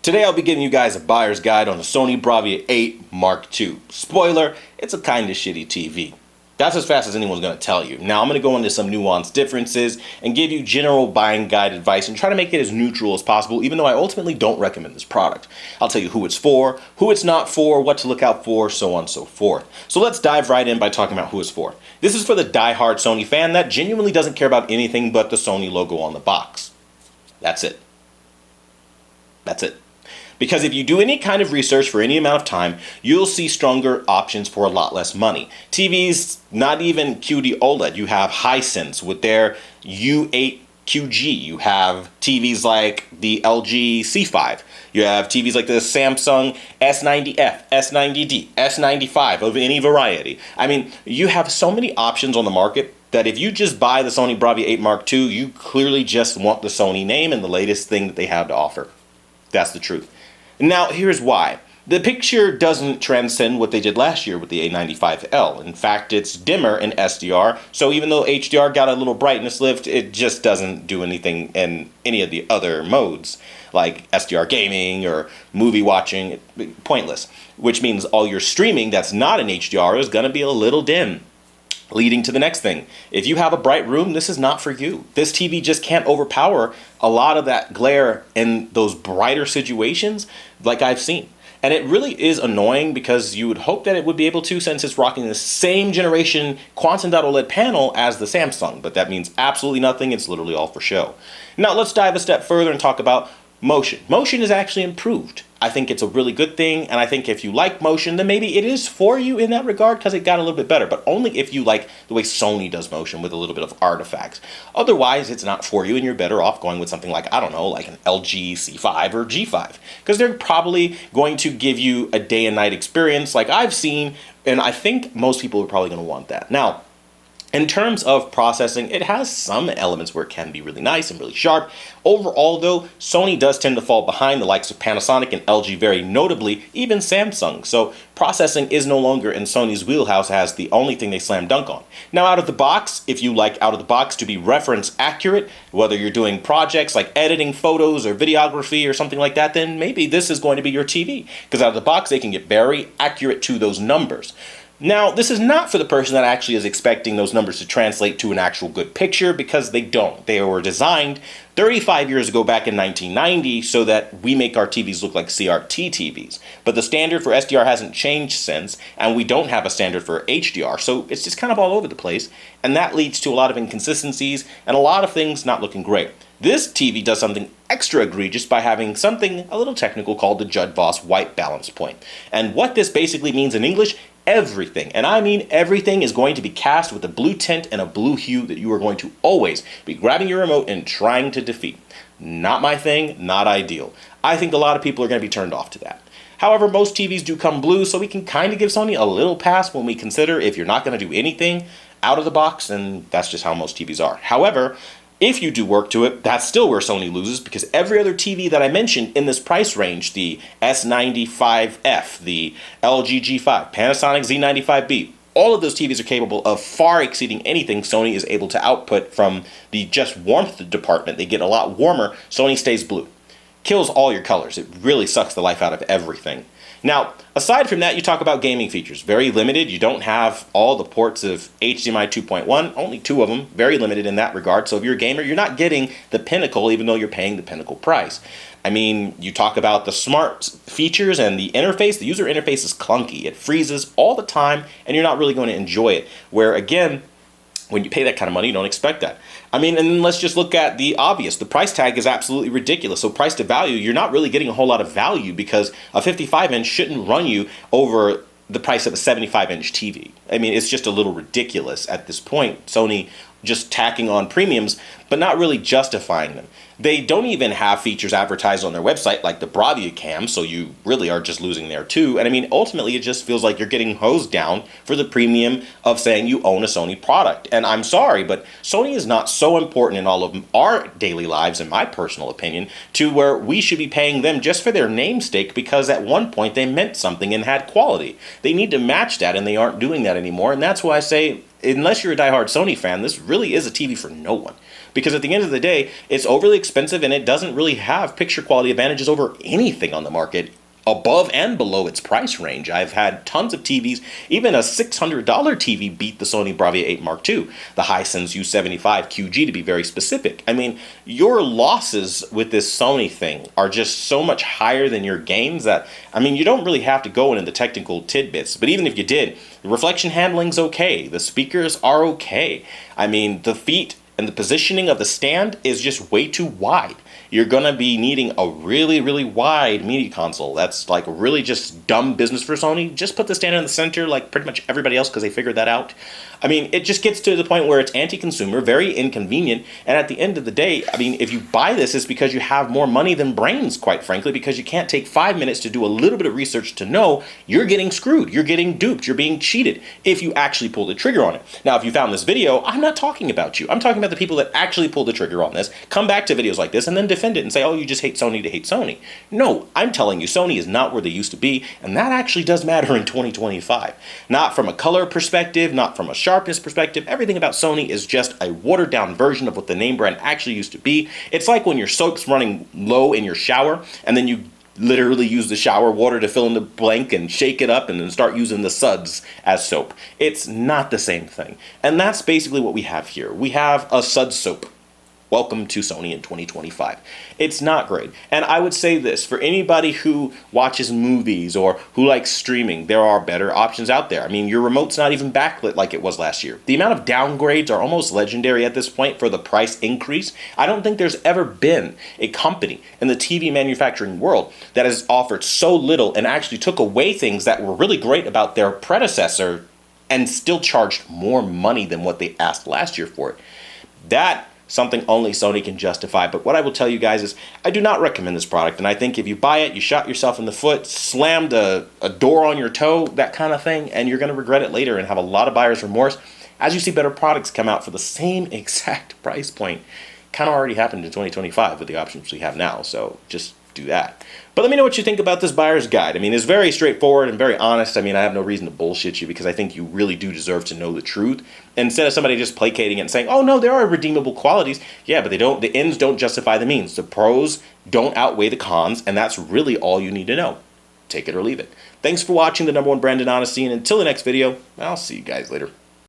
Today I'll be giving you guys a buyer's guide on the Sony Bravia 8 Mark II. Spoiler, it's a kinda shitty TV. That's as fast as anyone's going to tell you. Now I'm going to go into some nuanced differences and give you general buying guide advice and try to make it as neutral as possible, even though I ultimately don't recommend this product. I'll tell you who it's for, who it's not for, what to look out for, so on and so forth. So let's dive right in by talking about who it's for. This is for the die-hard Sony fan that genuinely doesn't care about anything but the Sony logo on the box. That's it. That's it. Because if you do any kind of research for any amount of time, you'll see stronger options for a lot less money. TVs, not even QD OLED. You have Hisense with their U8QG. You have TVs like the LG C5. You have TVs like the Samsung S90F, S90D, S95 of any variety. I mean, you have so many options on the market that if you just buy the Sony Bravia 8 Mark II, you clearly just want the Sony name and the latest thing that they have to offer. That's the truth. Now, here's why. The picture doesn't transcend what they did last year with the A95L. In fact, it's dimmer in SDR, so even though HDR got a little brightness lift, it just doesn't do anything in any of the other modes, like SDR gaming or movie watching. Pointless. Which means all your streaming that's not in HDR is going to be a little dim. Leading to the next thing. If you have a bright room, this is not for you. This TV just can't overpower a lot of that glare in those brighter situations like I've seen. And it really is annoying because you would hope that it would be able to, since it's rocking the same generation Quantum OLED panel as the Samsung, but that means absolutely nothing. It's literally all for show. Now let's dive a step further and talk about motion. Motion is actually improved. I think it's a really good thing, and I think if you like motion, then maybe it is for you in that regard because it got a little bit better, but only if you like the way Sony does motion with a little bit of artifacts. Otherwise, it's not for you, and you're better off going with something like, I don't know, like an LG C5 or G5, because they're probably going to give you a day and night experience like I've seen, and I think most people are probably going to want that. Now, in terms of processing, it has some elements where it can be really nice and really sharp. Overall, though, Sony does tend to fall behind the likes of Panasonic and LG, very notably, even Samsung. So processing is no longer in Sony's wheelhouse as the only thing they slam dunk on. Now, out of the box, if you like out of the box to be reference accurate, whether you're doing projects like editing photos or videography or something like that, then maybe this is going to be your TV. Because out of the box, they can get very accurate to those numbers. Now, this is not for the person that actually is expecting those numbers to translate to an actual good picture, because they don't. They were designed 35 years ago back in 1990 so that we make our TVs look like CRT TVs. But the standard for SDR hasn't changed since, and we don't have a standard for HDR, so it's just kind of all over the place, and that leads to a lot of inconsistencies and a lot of things not looking great. This TV does something extra egregious by having something a little technical called the Judd-Voss white balance point. And what this basically means in English, everything, and I mean everything, is going to be cast with a blue tint and a blue hue that you are going to always be grabbing your remote and trying to defeat. Not my thing, not ideal. I think a lot of people are going to be turned off to that. However, most TVs do come blue, so we can kind of give Sony a little pass when we consider if you're not going to do anything out of the box, and that's just how most TVs are. However, if you do work to it, that's still where Sony loses, because every other TV that I mentioned in this price range, the S95F, the LG G5, Panasonic Z95B, all of those TVs are capable of far exceeding anything Sony is able to output from the just warmth department. They get a lot warmer. Sony stays blue. Kills all your colors. It really sucks the life out of everything. Now, aside from that, you talk about gaming features. Very limited. You don't have all the ports of HDMI 2.1, only 2 of them. Very limited in that regard. So if you're a gamer, you're not getting the pinnacle, even though you're paying the pinnacle price. I mean, you talk about the smart features and the interface. The user interface is clunky. It freezes all the time, and you're not really going to enjoy it. Where, again, when you pay that kind of money, you don't expect that. I mean, and let's just look at the obvious. The price tag is absolutely ridiculous. So price to value, you're not really getting a whole lot of value, because a 55-inch shouldn't run you over the price of a 75-inch TV. I mean, it's just a little ridiculous at this point. Sony just tacking on premiums, but not really justifying them. They don't even have features advertised on their website like the Bravia Cam, so you really are just losing there too. And I mean, ultimately, it just feels like you're getting hosed down for the premium of saying you own a Sony product. And I'm sorry, but Sony is not so important in all of our daily lives, in my personal opinion, to where we should be paying them just for their namesake, because at one point they meant something and had quality. They need to match that, and they aren't doing that anymore. And that's why I say, unless you're a diehard Sony fan, this really is a TV for no one. because at the end of the day, it's overly expensive and it doesn't really have picture quality advantages over anything on the market above and below its price range. I've had tons of TVs, even a $600 TV beat the Sony Bravia 8 Mark II, the Hisense U75 QG to be very specific. I mean, your losses with this Sony thing are just so much higher than your gains that, I mean, you don't really have to go into the technical tidbits, but even if you did, the reflection handling's okay, the speakers are okay. I mean, the feet and the positioning of the stand is just way too wide. You're going to be needing a really, really wide media console. That's like really just dumb business for Sony. Just put the stand in the center like pretty much everybody else because they figured that out. I mean, it just gets to the point where it's anti-consumer, very inconvenient, and at the end of the day, I mean, if you buy this, it's because you have more money than brains, quite frankly, because you can't take 5 minutes to do a little bit of research to know you're getting screwed, you're getting duped, you're being cheated if you actually pull the trigger on it. Now, if you found this video, I'm not talking about you. I'm talking about the people that actually pull the trigger on this, come back to videos like this, and then defend it and say, oh, you just hate Sony to hate Sony. No, I'm telling you, Sony is not where they used to be, and that actually does matter in 2025. Not from a color perspective, not from a sharpness perspective. Everything about Sony is just a watered down version of what the name brand actually used to be. It's like when your soap's running low in your shower and then you literally use the shower water to fill in the blank and shake it up and then start using the suds as soap. It's not the same thing. And that's basically what we have here. We have a sud soap. Welcome to Sony in 2025. It's not great. And I would say this, for anybody who watches movies or who likes streaming, there are better options out there. I mean, your remote's not even backlit like it was last year. The amount of downgrades are almost legendary at this point for the price increase. I don't think there's ever been a company in the TV manufacturing world that has offered so little and actually took away things that were really great about their predecessor and still charged more money than what they asked last year for it. That something only Sony can justify. But what I will tell you guys is I do not recommend this product, and I think if you buy it, you shot yourself in the foot, slammed a door on your toe, that kind of thing, and you're going to regret it later and have a lot of buyer's remorse as you see better products come out for the same exact price point. Kind of already happened in 2025 with the options we have now, so just do that. But let me know what you think about this buyer's guide. I mean, it's very straightforward and very honest. I mean, I have no reason to bullshit you because I think you really do deserve to know the truth. Instead of somebody just placating it and saying, oh no, there are redeemable qualities. Yeah, but the ends don't justify the means. The pros don't outweigh the cons, and that's really all you need to know. Take it or leave it. Thanks for watching the #1 brand in honesty, and until the next video, I'll see you guys later.